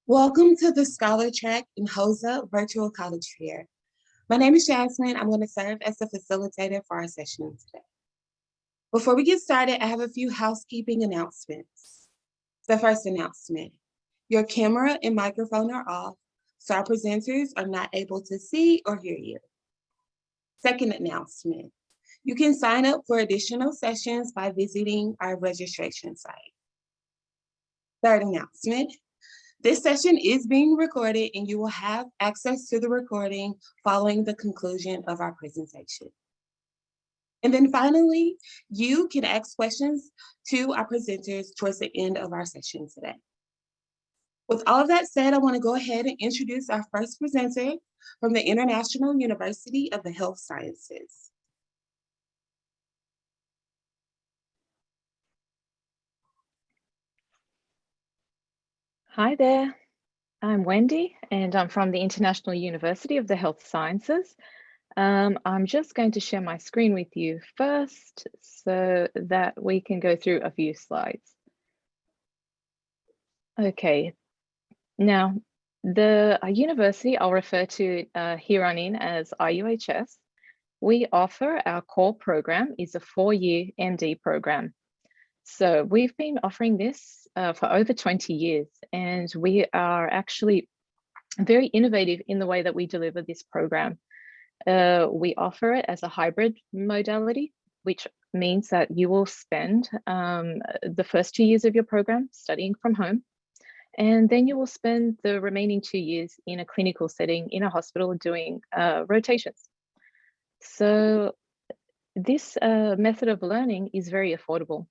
Welcome to the ScholarTrek HOSA Virtual College Fair. My name is Jasmine. I'm going to serve as the facilitator for our session today. Before we get started, I have a few housekeeping announcements. The first announcement, your camera and microphone are off, so our presenters are not able to see or hear you. Second announcement, you can sign up for additional sessions by visiting our registration site. Third announcement, this session is being recorded and you will have access to the recording following the conclusion of our presentation. And then finally, you can ask questions to our presenters towards the end of our session today. With all of that said, I want to go ahead and introduce our first presenter from the International University of the Health Sciences. Hi there, I'm Wendy and I'm from the International University of the Health Sciences. I'm just going to share my screen with you first so that we can go through a few slides. Okay, now the university I'll refer to here on in as IUHS. We offer our core program is a 4-year MD program. So we've been offering this for over 20 years, and we are actually very innovative in the way that we deliver this program. We offer it as a hybrid modality, which means that you will spend the first 2 years of your program studying from home, and then you will spend the remaining 2 years in a clinical setting in a hospital doing rotations. So this method of learning is very affordable.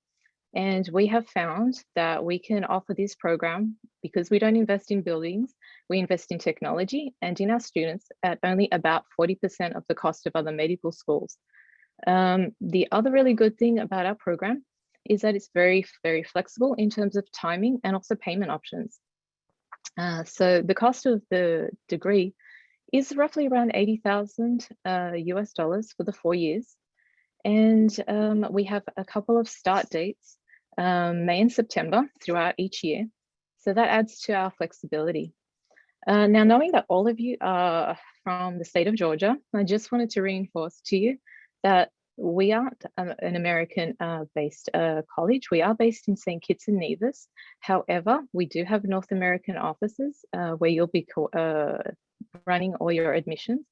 And we have found that we can offer this program because we don't invest in buildings, we invest in technology and in our students at only about 40% of the cost of other medical schools. The other really good thing about our program is that it's very, very flexible in terms of timing and also payment options. So the cost of the degree is roughly around $80,000 US dollars for the 4 years. And we have a couple of start dates, May and September throughout each year. So that adds to our flexibility. Now, knowing that all of you are from the state of Georgia, I just wanted to reinforce to you that we aren't an American-based college. We are based in St. Kitts and Nevis. However, we do have North American offices where you'll be running all your admissions.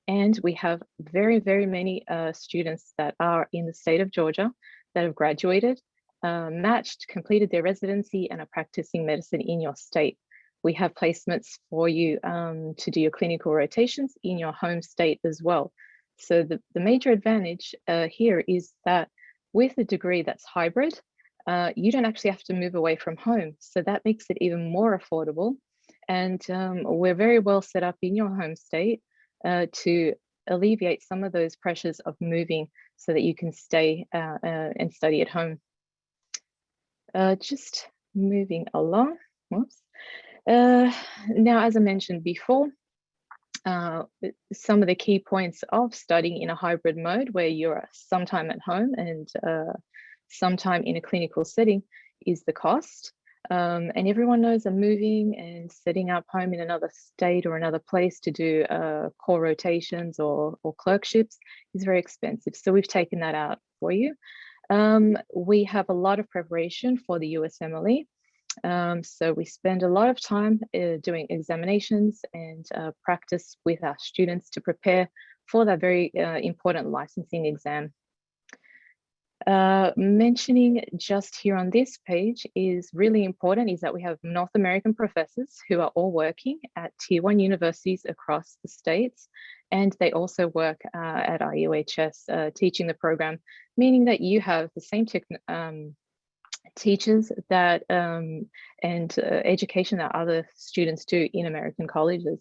And we have very, very many students that are in the state of Georgia that have graduated, matched, completed their residency, and are practicing medicine in your state. We have placements for you to do your clinical rotations in your home state as well. So the major advantage here is that with a degree that's hybrid, you don't actually have to move away from home. So that makes it even more affordable. And we're very well set up in your home state to alleviate some of those pressures of moving so that you can stay and study at home. Just moving along. Whoops. Now, as I mentioned before, some of the key points of studying in a hybrid mode where you're sometime at home and sometime in a clinical setting is the cost. And everyone knows that moving and setting up home in another state or another place to do core rotations or clerkships is very expensive. So we've taken that out for you. We have a lot of preparation for the USMLE. So we spend a lot of time doing examinations and practice with our students to prepare for that very important licensing exam. Mentioning just here on this page is really important is that we have North American professors who are all working at Tier 1 universities across the states, and they also work at IUHS teaching the program, meaning that you have the same teachers that and education that other students do in American colleges.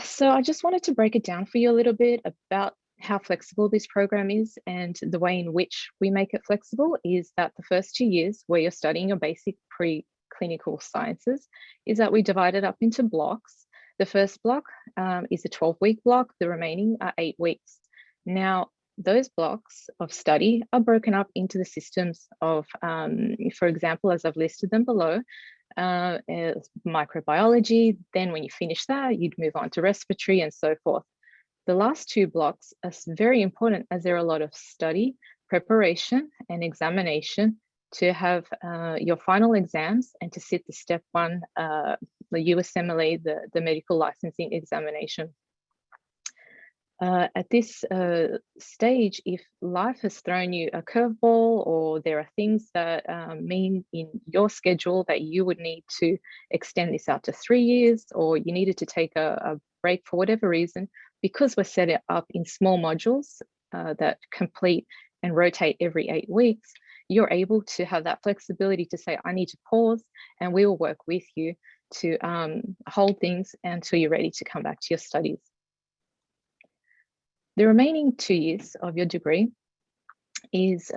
So I just wanted to break it down for you a little bit about how flexible this program is, and the way in which we make it flexible is that the first 2 years where you're studying your basic pre-clinical sciences is that we divide it up into blocks. The first block is a 12-week block, the remaining are 8 weeks. Now, Those blocks of study are broken up into the systems of, for example, as I've listed them below, microbiology. Then when you finish that, you'd move on to respiratory and so forth. The last two blocks are very important as there are a lot of study, preparation, and examination to have your final exams and to sit the step one, the USMLE, the medical licensing examination. At this stage, if life has thrown you a curveball or there are things that mean in your schedule that you would need to extend this out to 3 years, or you needed to take a break for whatever reason, because we're set it up in small modules that complete and rotate every 8 weeks, you're able to have that flexibility to say, I need to pause, and we will work with you to hold things until you're ready to come back to your studies. The remaining 2 years of your degree is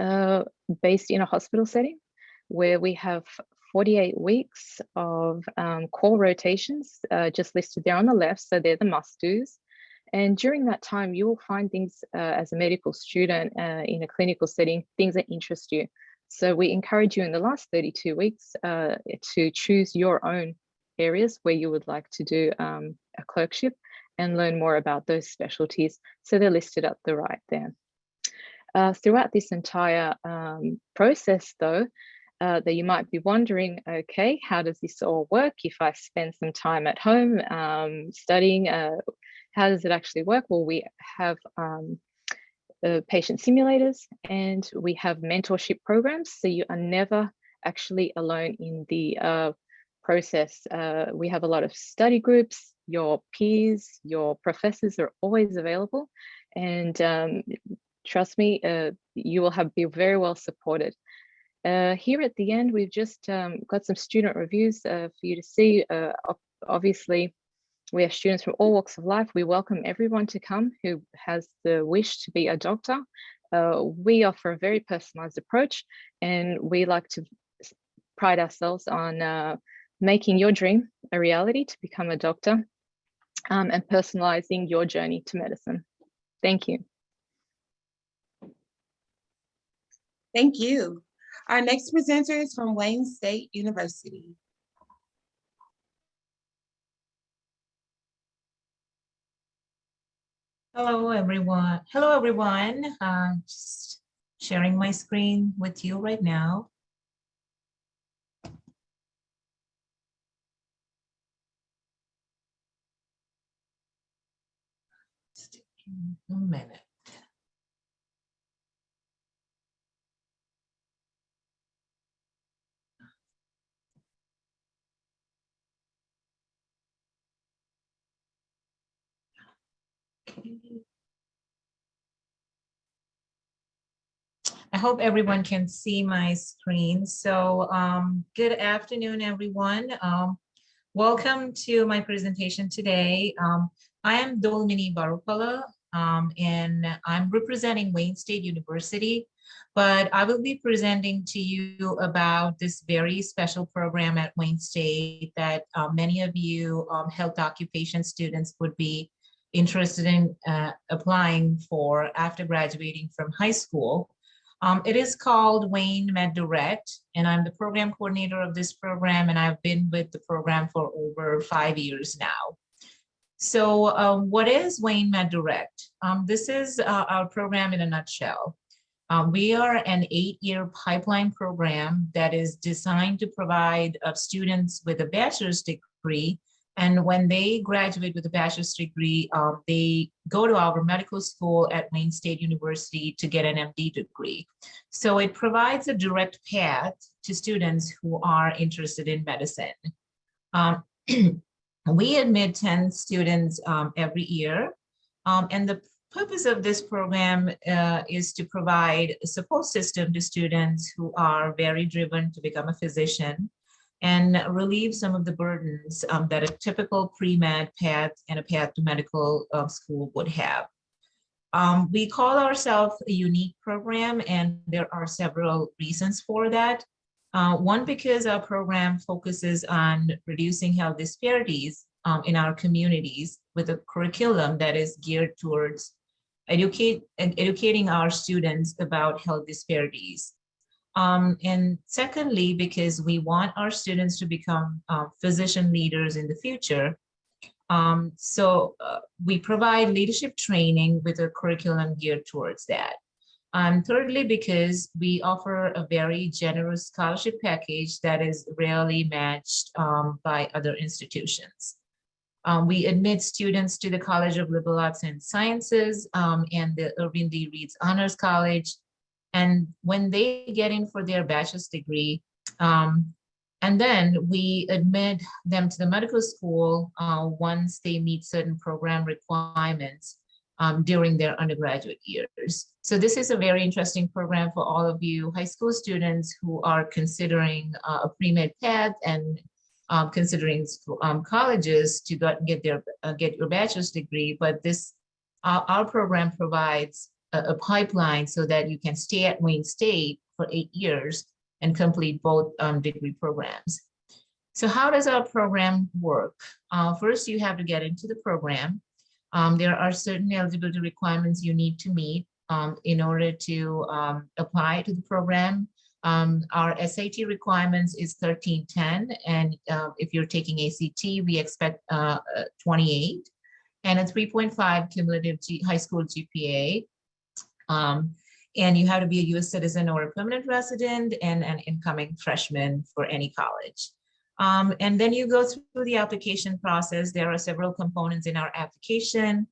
based in a hospital setting where we have 48 weeks of core rotations just listed there on the left. So they're the must-dos. And during that time, you will find things as a medical student in a clinical setting, things that interest you. So we encourage you in the last 32 weeks to choose your own areas where you would like to do a clerkship and learn more about those specialties. So they're listed up the right there. Throughout this entire process though, that you might be wondering, okay, how does this all work? If I spend some time at home studying, how does it actually work? Well, we have patient simulators and we have mentorship programs. So you are never actually alone in the process. We have a lot of study groups. Your peers, your professors are always available, and trust me, you will be very well supported. Here at the end, we've just got some student reviews for you to see. Obviously, we have students from all walks of life. We welcome everyone to come who has the wish to be a doctor. We offer a very personalized approach, and we like to pride ourselves on making your dream a reality to become a doctor. And personalizing your journey to medicine. Thank you. Thank you. Our next presenter is from Wayne State University. Hello, everyone. Hello, everyone. Just sharing my screen with you right now. Just a minute. I hope everyone can see my screen. So good afternoon, everyone. Welcome to my presentation today. I am Dolmini Barupala, and I'm representing Wayne State University, but I will be presenting to you about this very special program at Wayne State that many of you health occupation students would be interested in applying for after graduating from high school. It is called Wayne Med Direct, and I'm the program coordinator of this program, and I've been with the program for over 5 years now. So what is Wayne Med Direct? This is our program in a nutshell. We are an 8-year pipeline program that is designed to provide students with a bachelor's degree. And when they graduate with a bachelor's degree, they go to our medical school at Wayne State University to get an MD degree. So it provides a direct path to students who are interested in medicine. We admit 10 students every year. And the purpose of this program is to provide a support system to students who are very driven to become a physician and relieve some of the burdens that a typical pre-med path and a path to medical school would have. We call ourselves a unique program, and there are several reasons for that. One, because our program focuses on reducing health disparities in our communities with a curriculum that is geared towards educating our students about health disparities. And secondly, because we want our students to become physician leaders in the future, we provide leadership training with a curriculum geared towards that. Thirdly, because we offer a very generous scholarship package that is rarely matched by other institutions. We admit students to the College of Liberal Arts and Sciences and the Irving D. Reed's Honors College. And when they get in for their bachelor's degree, and then we admit them to the medical school once they meet certain program requirements during their undergraduate years. So this is a very interesting program for all of you high school students who are considering a pre-med path and considering colleges to get your bachelor's degree. But our program provides a pipeline so that you can stay at Wayne State for 8 years and complete both degree programs. So how does our program work? First, you have to get into the program. There are certain eligibility requirements you need to meet in order to apply to the program. Our SAT requirements is 1310, and if you're taking ACT, we expect 28, and a 3.5 cumulative high school GPA. And you have to be a US citizen or a permanent resident and an incoming freshman for any college. And then you go through the application process. There are several components in our application.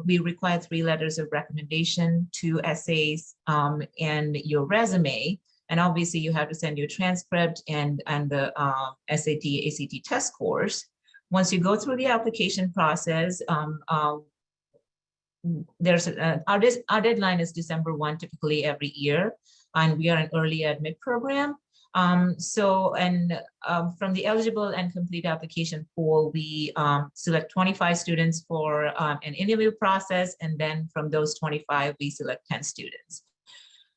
We require 3 letters of recommendation, 2 essays, and your resume. And obviously you have to send your transcript and the SAT, ACT test scores. Once you go through the application process, our deadline is December 1, typically every year, and we are an early admit program. From the eligible and complete application pool, we select 25 students for an interview process, and then from those 25, we select 10 students.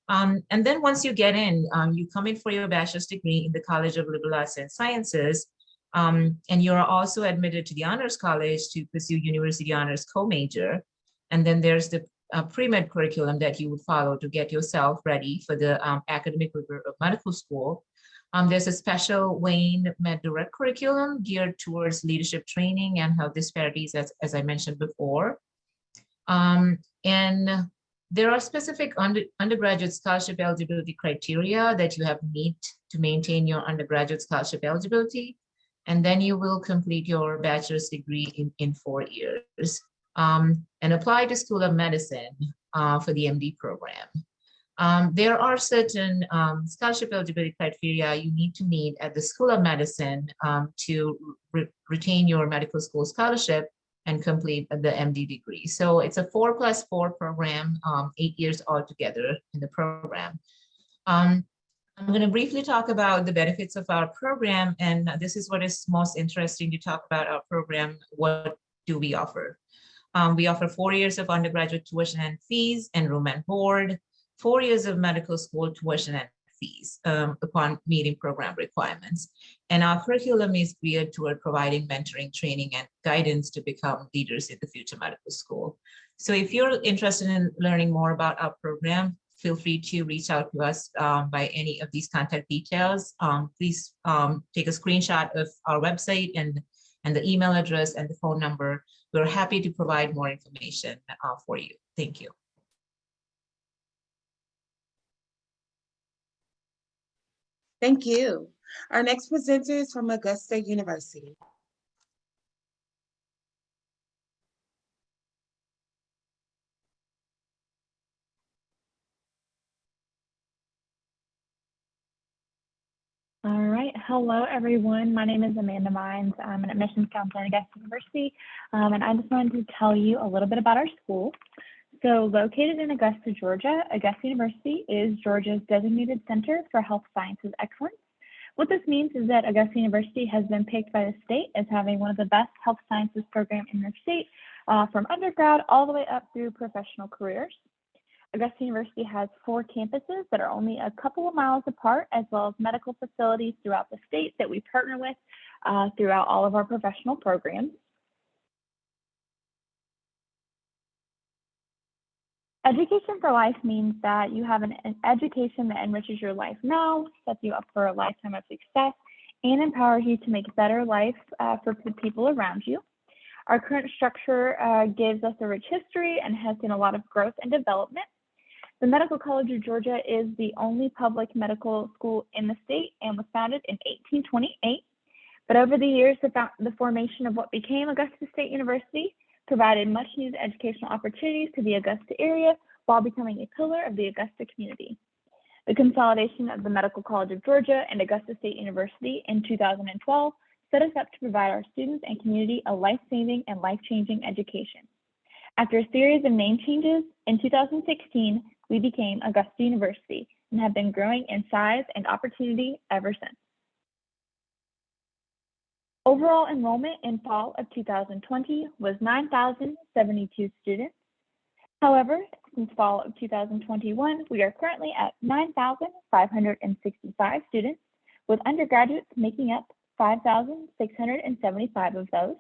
And then once you get in, you come in for your bachelor's degree in the College of Liberal Arts and Sciences, and you're also admitted to the Honors College to pursue University Honors co-major. And then there's the pre-med curriculum that you would follow to get yourself ready for the academic rigor of medical school. There's a special Wayne Med Direct curriculum geared towards leadership training and health disparities, as I mentioned before. And there are specific undergraduate scholarship eligibility criteria that you have to meet to maintain your undergraduate scholarship eligibility. And then you will complete your bachelor's degree in 4 years. And apply to School of Medicine for the MD program. There are certain scholarship eligibility criteria you need to meet at the School of Medicine to retain your medical school scholarship and complete the MD degree. So it's a 4+4 program, 8 years altogether in the program. I'm going to briefly talk about the benefits of our program, and this is what is most interesting to talk about our program. What do we offer? We offer 4 years of undergraduate tuition and fees and room and board, 4 years of medical school tuition and fees upon meeting program requirements. And our curriculum is geared toward providing mentoring, training, and guidance to become leaders in the future medical school. So if you're interested in learning more about our program, feel free to reach out to us by any of these contact details. Please take a screenshot of our website and the email address and the phone number. We're happy to provide more information for you. Thank you. Thank you. Our next presenter is from Augusta University. All right. Hello, everyone. My name is Amanda Mines. I'm an admissions counselor at Augusta University, and I just wanted to tell you a little bit about our school. So located in Augusta, Georgia, Augusta University is Georgia's designated center for health sciences excellence. What this means is that Augusta University has been picked by the state as having one of the best health sciences program in their state, from undergrad all the way up through professional careers. Augusta University has 4 campuses that are only a couple of miles apart, as well as medical facilities throughout the state that we partner with throughout all of our professional programs. Education for life means that you have an education that enriches your life now, sets you up for a lifetime of success, and empowers you to make a better life for the people around you. Our current structure gives us a rich history and has seen a lot of growth and development. The Medical College of Georgia is the only public medical school in the state and was founded in 1828. But over the years, the formation of what became Augusta State University provided much needed educational opportunities to the Augusta area while becoming a pillar of the Augusta community. The consolidation of the Medical College of Georgia and Augusta State University in 2012 set us up to provide our students and community a life-saving and life-changing education. After a series of name changes, in 2016, we became Augusta University and have been growing in size and opportunity ever since. Overall enrollment in fall of 2020 was 9,072 students. However, since fall of 2021, we are currently at 9,565 students, with undergraduates making up 5,675 of those.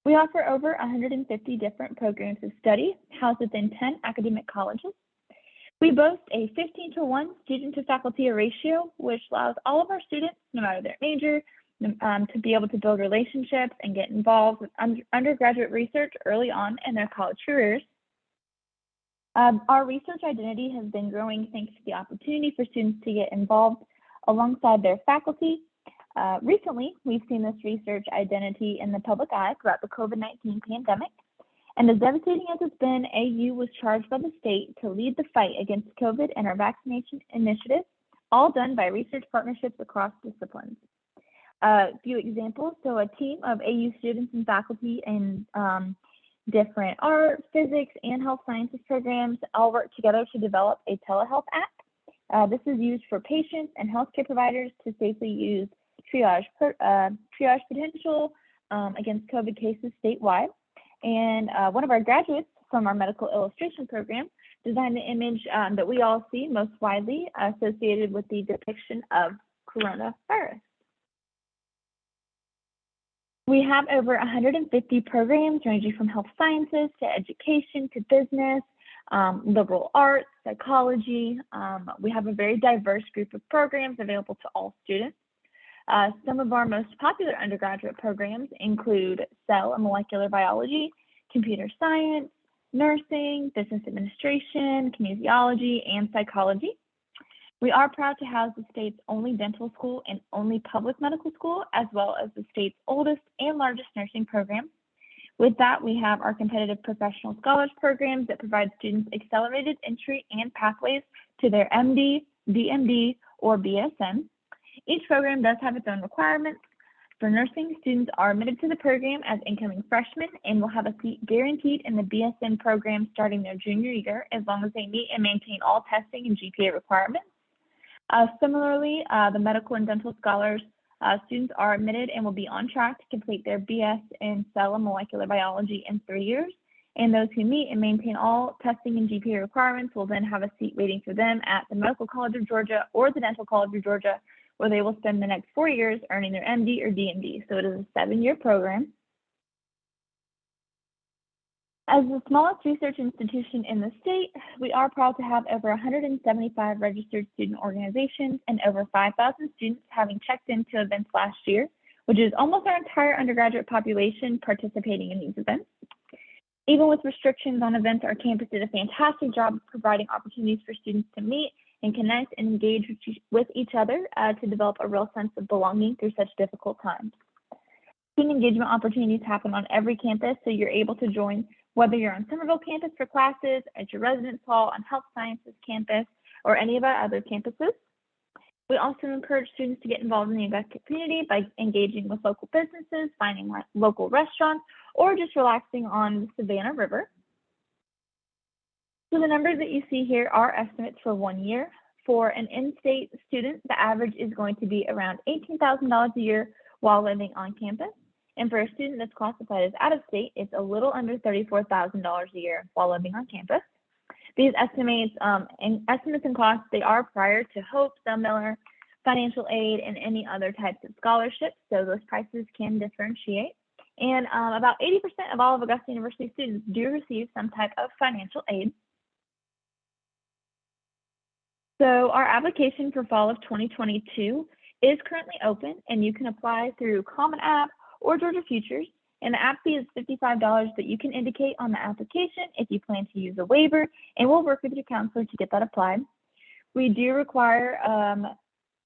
We offer over 150 different programs of study housed within 10 academic colleges. We boast a 15-to-1 student-to-faculty ratio, which allows all of our students, no matter their major, to be able to build relationships and get involved with undergraduate research early on in their college careers. Our research identity has been growing thanks to the opportunity for students to get involved alongside their faculty. Recently, we've seen this research identity in the public eye throughout the COVID-19 pandemic. And as devastating as it's been, AU was charged by the state to lead the fight against COVID and our vaccination initiatives, all done by research partnerships across disciplines. A few examples, so a team of AU students and faculty in different art, physics, and health sciences programs all work together to develop a telehealth app. This is used for patients and healthcare providers to safely use triage potential against COVID cases statewide. And one of our graduates from our medical illustration program designed the image that we all see most widely associated with the depiction of coronavirus. We have over 150 programs ranging from health sciences to education to business, liberal arts, psychology. We have a very diverse group of programs available to all students. Some of our most popular undergraduate programs include cell and molecular biology, computer science, nursing, business administration, kinesiology, and psychology. We are proud to house the state's only dental school and only public medical school, as well as the state's oldest and largest nursing program. With that, we have our competitive professional scholars programs that provide students accelerated entry and pathways to their MD, DMD, or BSN. Each program does have its own requirements. For nursing, students are admitted to the program as incoming freshmen and will have a seat guaranteed in the BSN program starting their junior year, as long as they meet and maintain all testing and GPA requirements. Similarly, the medical and dental scholars students are admitted and will be on track to complete their BS in cell and molecular biology in 3 years. And those who meet and maintain all testing and GPA requirements will then have a seat waiting for them at the Medical College of Georgia or the Dental College of Georgia, where they will spend the next 4 years earning their MD or DMD. So it is a 7-year program. As the smallest research institution in the state, we are proud to have over 175 registered student organizations and over 5,000 students having checked into events last year, which is almost our entire undergraduate population participating in these events. Even with restrictions on events, our campus did a fantastic job of providing opportunities for students to meet and connect and engage with each other to develop a real sense of belonging through such difficult times. Student engagement opportunities happen on every campus, so you're able to join whether you're on Somerville campus for classes, at your residence hall, on health sciences campus, or any of our other campuses. We also encourage students to get involved in the Augusta community by engaging with local businesses, finding local restaurants, or just relaxing on the Savannah River. So the numbers that you see here are estimates for 1 year. For an in-state student, the average is going to be around $18,000 a year while living on campus. And for a student that's classified as out of state, it's a little under $34,000 a year while living on campus. These estimates and costs, they are prior to Hope, Del Miller, financial aid, and any other types of scholarships, so those prices can differentiate. And about 80% of all of Augusta University students do receive some type of financial aid. So our application for fall of 2022 is currently open, and you can apply through Common App or Georgia Futures. And the app fee is $55 that you can indicate on the application if you plan to use a waiver, and we'll work with your counselor to get that applied. We do require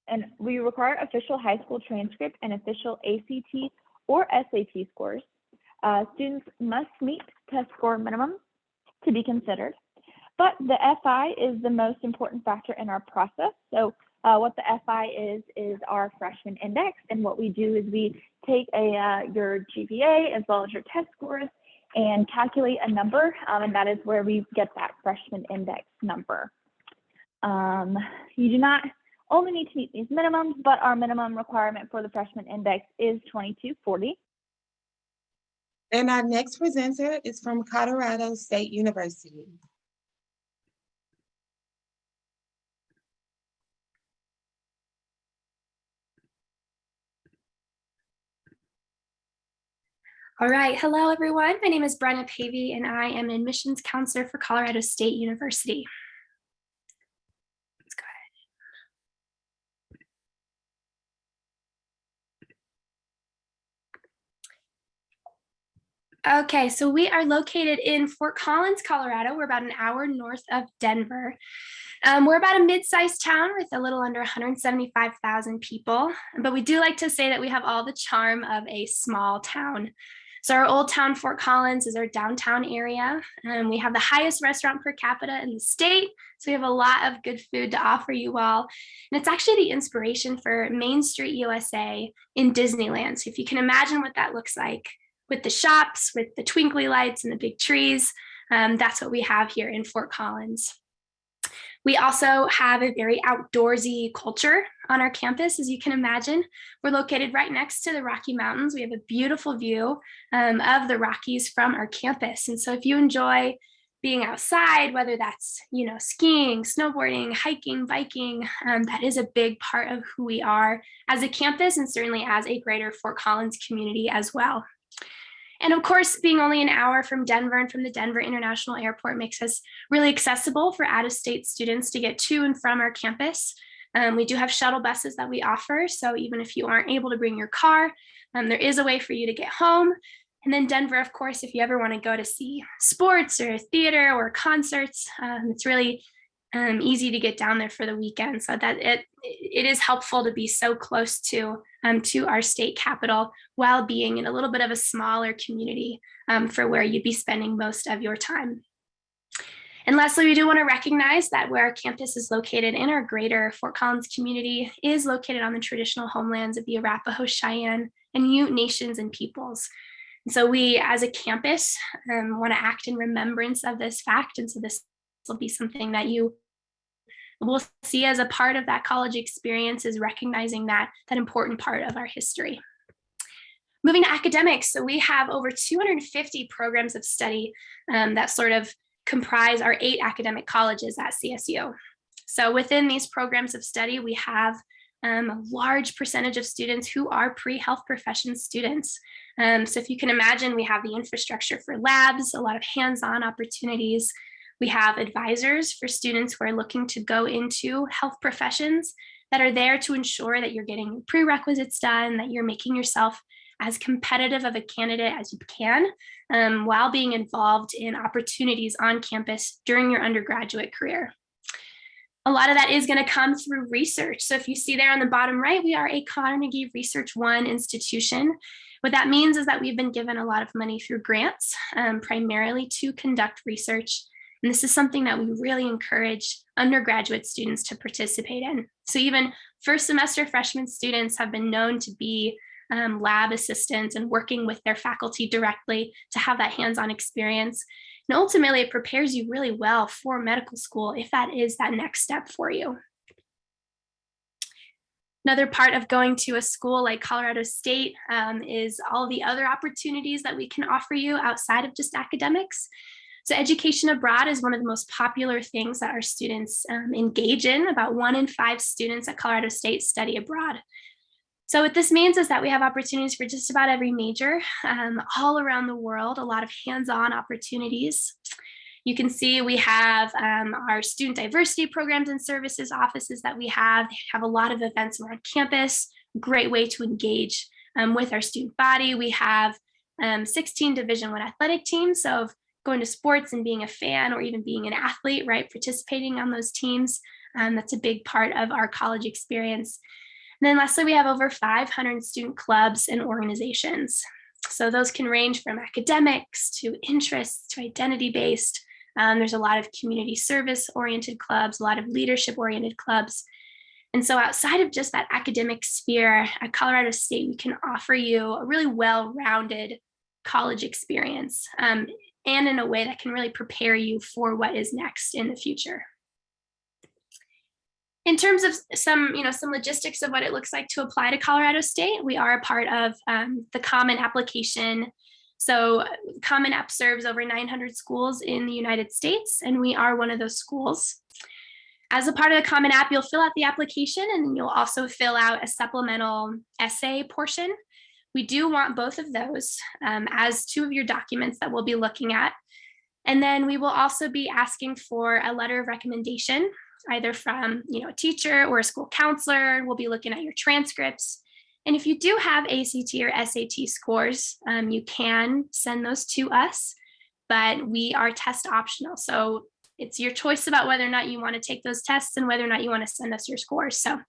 official high school transcript and official ACT or SAT scores. Students must meet test score minimum to be considered. But the FI is the most important factor in our process. So what the FI is our freshman index, and what we do is we take your GPA as well as your test scores and calculate a number, and that is where we get that freshman index number. You do not only need to meet these minimums, but our minimum requirement for the freshman index is 2240. And our next presenter is from Colorado State University. All right, hello everyone. My name is Brenna Pavey and I am an admissions counselor for Colorado State University. Let's go ahead. Okay, so we are located in Fort Collins, Colorado. We're about an hour north of Denver. We're about a mid-sized town with a little under 175,000 people, but we do like to say that we have all the charm of a small town. So our old town, Fort Collins, is our downtown area. We have the highest restaurant per capita in the state. So we have a lot of good food to offer you all. And it's actually the inspiration for Main Street USA in Disneyland. So if you can imagine what that looks like with the shops, with the twinkly lights and the big trees, that's what we have here in Fort Collins. We also have a very outdoorsy culture on our campus, as you can imagine. We're located right next to the Rocky Mountains. We have a beautiful view of the Rockies from our campus. And so if you enjoy being outside, whether that's, skiing, snowboarding, hiking, biking, that is a big part of who we are as a campus and certainly as a greater Fort Collins community as well. And of course, being only an hour from Denver and from the Denver International Airport makes us really accessible for out-of-state students to get to and from our campus. We do have shuttle buses that we offer. So even if you aren't able to bring your car, there is a way for you to get home. And then Denver, of course, if you ever want to go to see sports or theater or concerts, it's really easy to get down there for the weekend. So that it is helpful to be so close to our state capital while being in a little bit of a smaller community for where you'd be spending most of your time. And lastly, we do want to recognize that where our campus is located in our greater Fort Collins community is located on the traditional homelands of the Arapaho, Cheyenne, and Ute nations and peoples. And so we as a campus want to act in remembrance of this fact. And so this will be something that you will see as a part of that college experience, is recognizing that important part of our history. Moving to academics, so we have over 250 programs of study that sort of comprise our 8 academic colleges at CSU. So within these programs of study, we have a large percentage of students who are pre-health profession students. So if you can imagine, we have the infrastructure for labs, a lot of hands-on opportunities. We have advisors for students who are looking to go into health professions that are there to ensure that you're getting prerequisites done, that you're making yourself as competitive of a candidate as you can, while being involved in opportunities on campus during your undergraduate career. A lot of that is going to come through research. So if you see there on the bottom right, we are a Carnegie Research One institution. What that means is that we've been given a lot of money through grants, primarily to conduct research. And this is something that we really encourage undergraduate students to participate in. So even first semester freshman students have been known to be lab assistants and working with their faculty directly to have that hands-on experience. And ultimately, it prepares you really well for medical school if that is that next step for you. Another part of going to a school like Colorado State is all the other opportunities that we can offer you outside of just academics. So education abroad is one of the most popular things that our students engage in. About 1 in 5 students at Colorado State study abroad. So what this means is that we have opportunities for just about every major all around the world, a lot of hands-on opportunities. You can see we have our student diversity programs and services offices that we have. They have a lot of events around campus, great way to engage with our student body. We have 16 Division I athletic teams, so going to sports and being a fan or even being an athlete, right, participating on those teams. That's a big part of our college experience. And then lastly, we have over 500 student clubs and organizations. So those can range from academics to interests to identity-based. There's a lot of community service-oriented clubs, a lot of leadership-oriented clubs. And so outside of just that academic sphere, at Colorado State, we can offer you a really well-rounded college experience, and in a way that can really prepare you for what is next in the future. In terms of some logistics of what it looks like to apply to Colorado State, we are a part of the Common Application. So Common App serves over 900 schools in the United States, and we are one of those schools. As a part of the Common App, you'll fill out the application, and you'll also fill out a supplemental essay portion. We do want both of those as two of your documents that we'll be looking at. And then we will also be asking for a letter of recommendation, either from a teacher or a school counselor. We'll be looking at your transcripts. And if you do have ACT or SAT scores, you can send those to us, but we are test optional. So it's your choice about whether or not you want to take those tests and whether or not you want to send us your scores. So,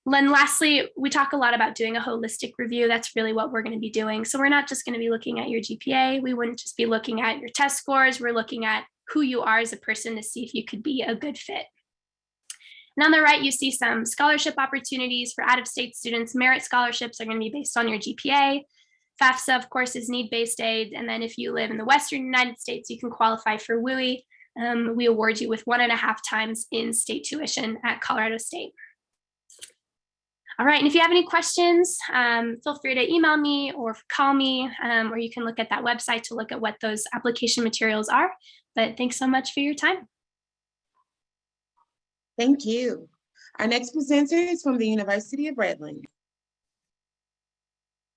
then lastly, we talk a lot about doing a holistic review. That's really what we're going to be doing. So we're not just going to be looking at your GPA. We wouldn't just be looking at your test scores. We're looking at who you are as a person to see if you could be a good fit. And on the right, you see some scholarship opportunities for out-of-state students. Merit scholarships are going to be based on your GPA. FAFSA, of course, is need-based aid. And then if you live in the Western United States, you can qualify for WUI. We award you with 1.5 times in-state tuition at Colorado State. All right, and if you have any questions, feel free to email me or call me, or you can look at that website to look at what those application materials are. But thanks so much for your time. Thank you. Our next presenter is from the University of Redlands.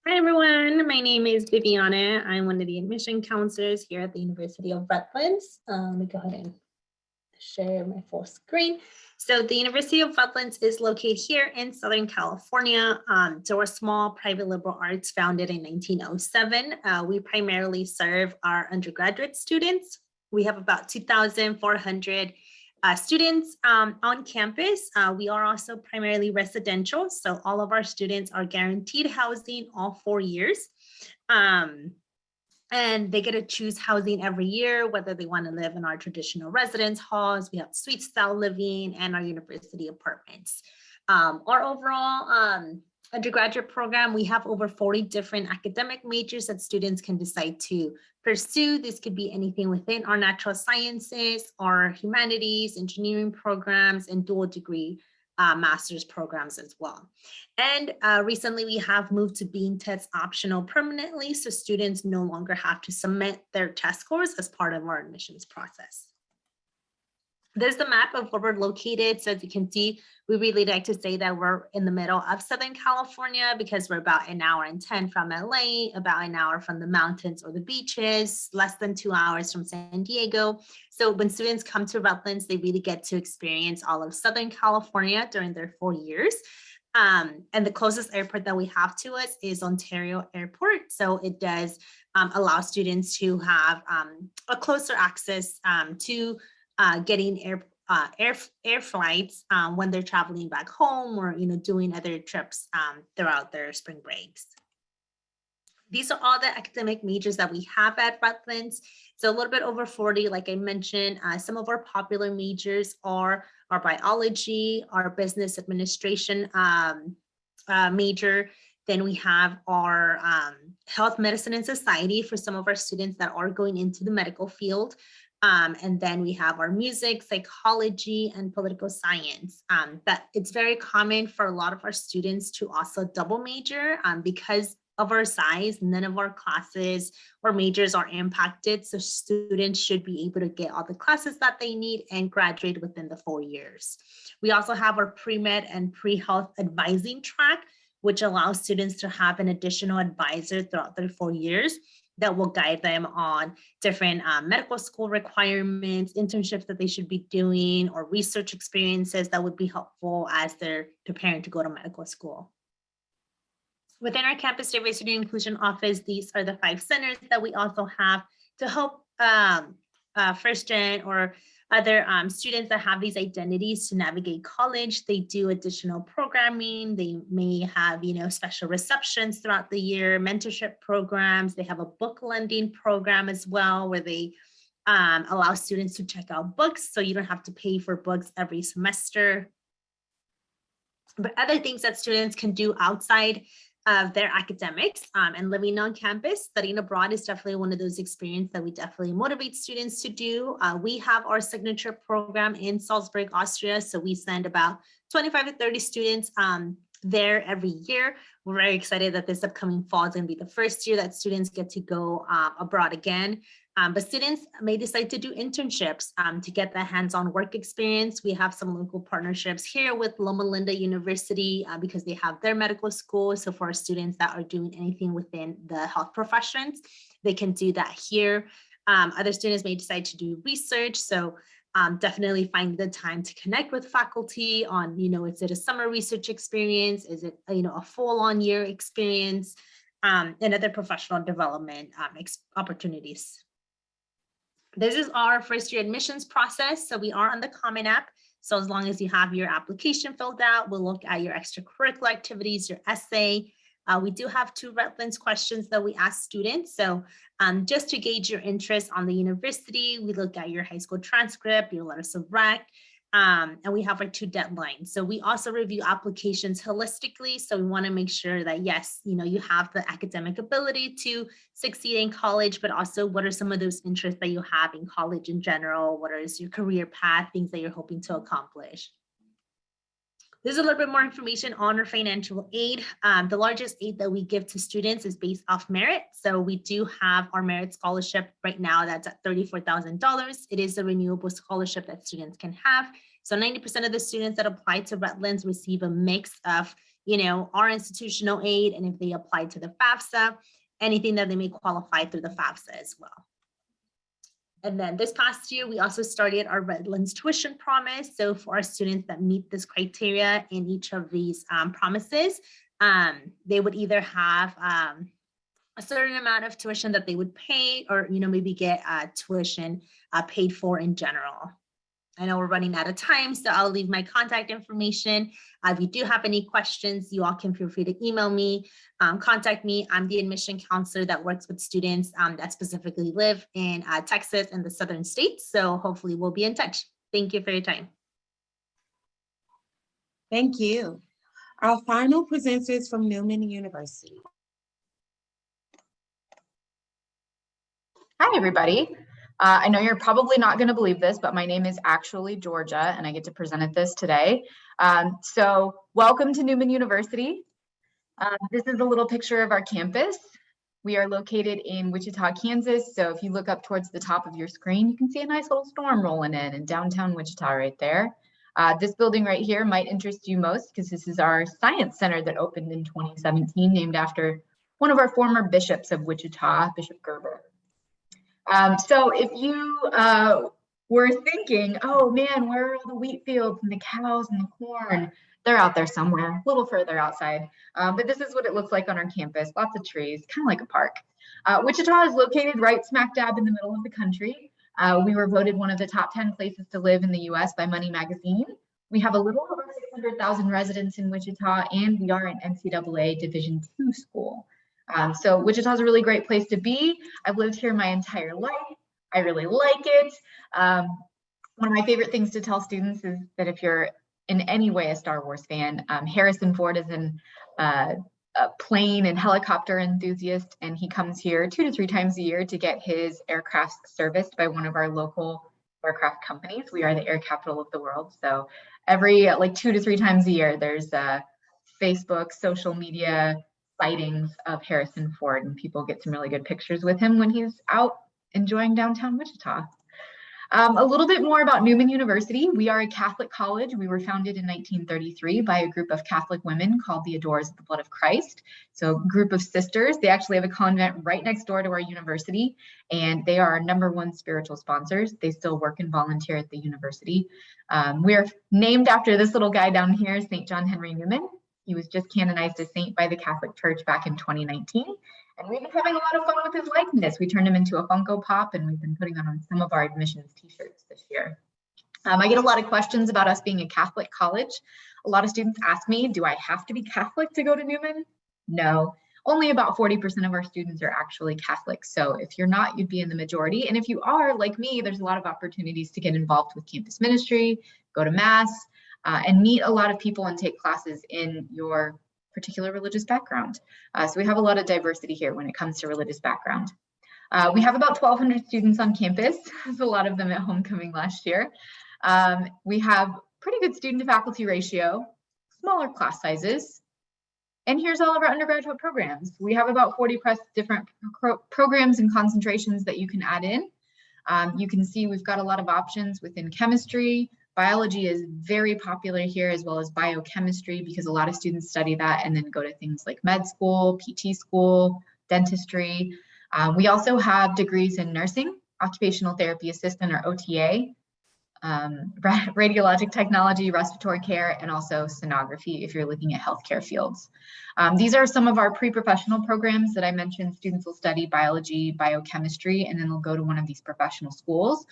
Hi, everyone. My name is Viviana. I'm one of the admission counselors here at the University of Redlands. Let me go ahead and share my full screen. So the University of Redlands is located here in Southern California. So we're a small private liberal arts founded in 1907. We primarily serve our undergraduate students. We have about 2,400 students on campus. We are also primarily residential, so all of our students are guaranteed housing all 4 years. And they get to choose housing every year, whether they want to live in our traditional residence halls. We have suite style living and our university apartments. Our overall undergraduate program, we have over 40 different academic majors that students can decide to pursue. This could be anything within our natural sciences, our humanities, engineering programs, and dual degree master's programs as well. And recently we have moved to being test optional permanently, so students no longer have to submit their test scores as part of our admissions process. There's the map of where we're located. So as you can see, we really like to say that we're in the middle of Southern California because we're about 1 hour and 10 from LA, about 1 hour from the mountains or the beaches, less than 2 hours from San Diego. So when students come to Redlands, they really get to experience all of Southern California during their 4 years. And the closest airport that we have to us is Ontario Airport. So it does allow students to have a closer access to getting air flights when they're traveling back home or doing other trips throughout their spring breaks. These are all the academic majors that we have at Redlands. So a little bit over 40, like I mentioned. Some of our popular majors are our biology, our business administration major. Then we have our health, medicine, and society for some of our students that are going into the medical field. And then we have our music, psychology, and political science. That it's very common for a lot of our students to also double major because of our size. None of our classes or majors are impacted. So students should be able to get all the classes that they need and graduate within the 4 years. We also have our pre-med and pre-health advising track, which allows students to have an additional advisor throughout their 4 years. that will guide them on different medical school requirements, internships that they should be doing, or research experiences that would be helpful as they're preparing to go to medical school. Within our campus diversity and inclusion office, these are the 5 centers that we also have to help first gen or other students that have these identities to navigate college. They do additional programming. They may have, special receptions throughout the year, mentorship programs. They have a book lending program as well, where they allow students to check out books, so you don't have to pay for books every semester. But other things that students can do outside of their academics and living on campus, studying abroad is definitely one of those experiences that we definitely motivate students to do. We have our signature program in Salzburg, Austria. So we send about 25 to 30 students there every year. We're very excited that this upcoming fall is going to be the first year that students get to go abroad again. But students may decide to do internships to get that hands-on work experience. We have some local partnerships here with Loma Linda University because they have their medical school. So for our students that are doing anything within the health professions, they can do that here. Other students may decide to do research. So definitely find the time to connect with faculty on, is it a summer research experience? Is it, a full-on year experience and other professional development opportunities. This is our first year admissions process. So we are on the Common App. So as long as you have your application filled out, we'll look at your extracurricular activities, your essay. We do have 2 Redlands questions that we ask students. So just to gauge your interest on the university, we look at your high school transcript, your letters of rec, and we have our 2 deadlines. So we also review applications holistically. So we want to make sure that, yes, you have the academic ability to succeed in college, but also what are some of those interests that you have in college in general? What is your career path, things that you're hoping to accomplish? There's a little bit more information on our financial aid. The largest aid that we give to students is based off merit. So we do have our merit scholarship right now that's at $34,000. It is a renewable scholarship that students can have. So 90% of the students that apply to Redlands receive a mix of, our institutional aid, and if they apply to the FAFSA, anything that they may qualify through the FAFSA as well. And then this past year, we also started our Redlands tuition promise. So for our students that meet this criteria in each of these promises, they would either have a certain amount of tuition that they would pay, or maybe get tuition paid for in general. I know we're running out of time, so I'll leave my contact information. If you do have any questions, you all can feel free to email me, contact me. I'm the admission counselor that works with students that specifically live in Texas and the southern states. So hopefully we'll be in touch. Thank you for your time. Thank you. Our final presenter is from Newman University. Hi, everybody. I know you're probably not going to believe this, but my name is actually Georgia, and I get to present at this today. So welcome to Newman University. This is a little picture of our campus. We are located in Wichita, Kansas. So if you look up towards the top of your screen, you can see a nice little storm rolling in downtown Wichita right there. This building right here might interest you most because this is our science center that opened in 2017, named after one of our former bishops of Wichita, Bishop Gerber. So if you were thinking, oh man, where are all the wheat fields and the cows and the corn? They're out there somewhere, a little further outside. But this is what it looks like on our campus. Lots of trees, kind of like a park. Wichita is located right smack dab in the middle of the country. We were voted one of the top 10 places to live in the US by Money Magazine. We have a little over 600,000 residents in Wichita, and we are an NCAA Division II school. So Wichita is a really great place to be. I've lived here my entire life. I really like it. One of my favorite things to tell students is that if you're in any way a Star Wars fan, Harrison Ford is a plane and helicopter enthusiast, and he comes here 2 to 3 times a year to get his aircraft serviced by one of our local aircraft companies. We are the air capital of the world. So every 2 to 3 times a year, there's Facebook, social media sightings of Harrison Ford, and people get some really good pictures with him when he's out enjoying downtown Wichita. A little bit more about Newman University. We are a Catholic college. We were founded in 1933 by a group of Catholic women called the Adorers of the Blood of Christ. So a group of sisters. They actually have a convent right next door to our university, and they are our #1 spiritual sponsors. They still work and volunteer at the university. We are named after this little guy down here, St. John Henry Newman. He was just canonized a saint by the Catholic Church back in 2019. And we've been having a lot of fun with his likeness. We turned him into a Funko Pop, and we've been putting on some of our admissions t-shirts this year. I get a lot of questions about us being a Catholic college. A lot of students ask me, do I have to be Catholic to go to Newman? No, only about 40% of our students are actually Catholic. So if you're not, you'd be in the majority. And if you are, like me, there's a lot of opportunities to get involved with campus ministry, go to Mass, and meet a lot of people and take classes in your particular religious background. So we have a lot of diversity here when it comes to religious background. We have about 1,200 students on campus. There's a lot of them at homecoming last year. We have pretty good student to faculty ratio, smaller class sizes. And here's all of our undergraduate programs. We have about 40 plus different programs and concentrations that you can add in. You can see we've got a lot of options within chemistry. Biology is very popular here, as well as biochemistry, because a lot of students study that and then go to things like med school, PT school, dentistry. We also have degrees in nursing, occupational therapy assistant or OTA, radiologic technology, respiratory care, and also sonography if you're looking at healthcare fields. These are some of our pre-professional programs that I mentioned. Students will study biology, biochemistry, and then they'll go to one of these professional schools.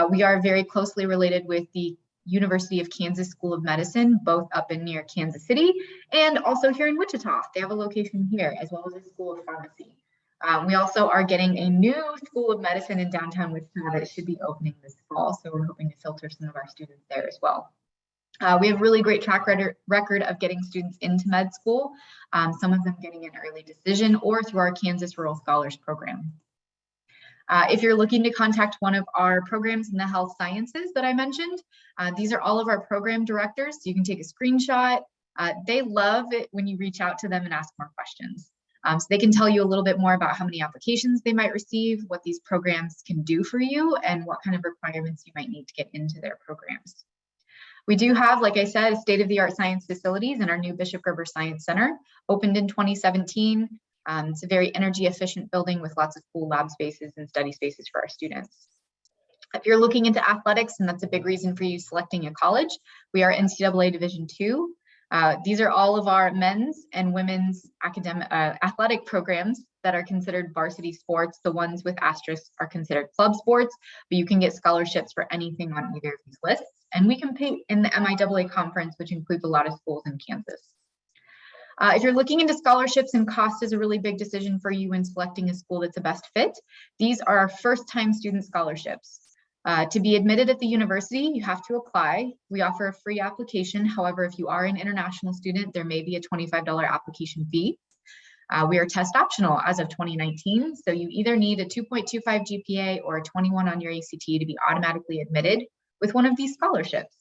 We are very closely related with the University of Kansas School of Medicine, both up and near Kansas City, and also here in Wichita. They have a location here, as well as a School of Pharmacy. We also are getting a new School of Medicine in downtown Wichita that should be opening this fall, so we're hoping to filter some of our students there as well. We have really great track record of getting students into med school, some of them getting an early decision or through our Kansas Rural Scholars Program. If you're looking to contact one of our programs in the health sciences that I mentioned, these are all of our program directors. So you can take a screenshot. They love it when you reach out to them and ask more questions. So they can tell you a little bit more about how many applications they might receive, what these programs can do for you, and what kind of requirements you might need to get into their programs. We do have, like I said, state-of-the-art science facilities in our new Bishop Gerber Science Center, opened in 2017. It's a very energy efficient building with lots of cool lab spaces and study spaces for our students. If you're looking into athletics, and that's a big reason for you selecting a college, we are NCAA Division II. These are all of our men's and women's athletic programs that are considered varsity sports. The ones with asterisks are considered club sports, but you can get scholarships for anything on either of these lists. And we compete in the MIAA conference, which includes a lot of schools in Kansas. If you're looking into scholarships, and cost is a really big decision for you when selecting a school that's a best fit, these are our first-time student scholarships. To be admitted at the university, you have to apply. We offer a free application. However, if you are an international student, there may be a $25 application fee. We are test optional as of 2019, so you either need a 2.25 GPA or a 21 on your ACT to be automatically admitted with one of these scholarships.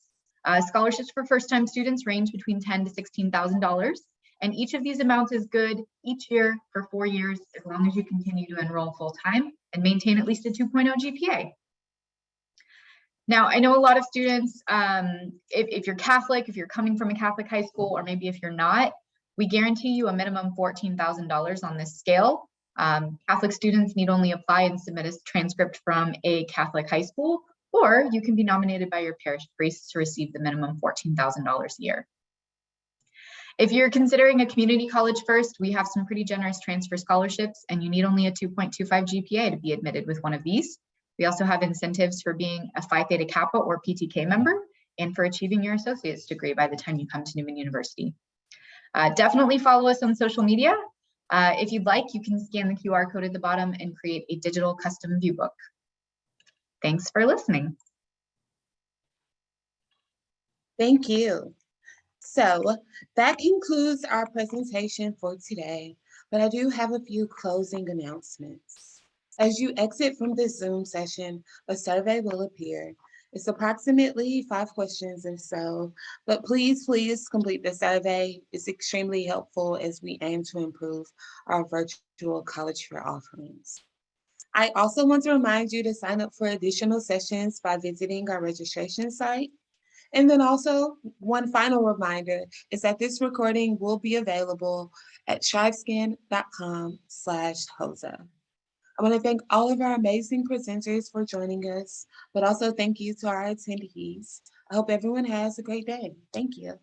Scholarships for first-time students range between $10,000 to $16,000. And each of these amounts is good each year for 4 years, as long as you continue to enroll full-time and maintain at least a 2.0 GPA. Now, I know a lot of students, if you're Catholic, if you're coming from a Catholic high school, or maybe if you're not, we guarantee you a minimum $14,000 on this scale. Catholic students need only apply and submit a transcript from a Catholic high school, or you can be nominated by your parish priest to receive the minimum $14,000 a year. If you're considering a community college first, we have some pretty generous transfer scholarships, and you need only a 2.25 GPA to be admitted with one of these. We also have incentives for being a Phi Theta Kappa or PTK member, and for achieving your associate's degree by the time you come to Newman University. Definitely follow us on social media. If you'd like, you can scan the QR code at the bottom and create a digital custom view book. Thanks for listening. Thank you. So that concludes our presentation for today, but I do have a few closing announcements. As you exit from this Zoom session, a survey will appear. It's approximately 5 questions or so, but please complete the survey. It's extremely helpful as we aim to improve our virtual college fair offerings. I also want to remind you to sign up for additional sessions by visiting our registration site. And then also, one final reminder is that this recording will be available at tribescan.com/HOSA. I want to thank all of our amazing presenters for joining us, but also thank you to our attendees. I hope everyone has a great day. Thank you.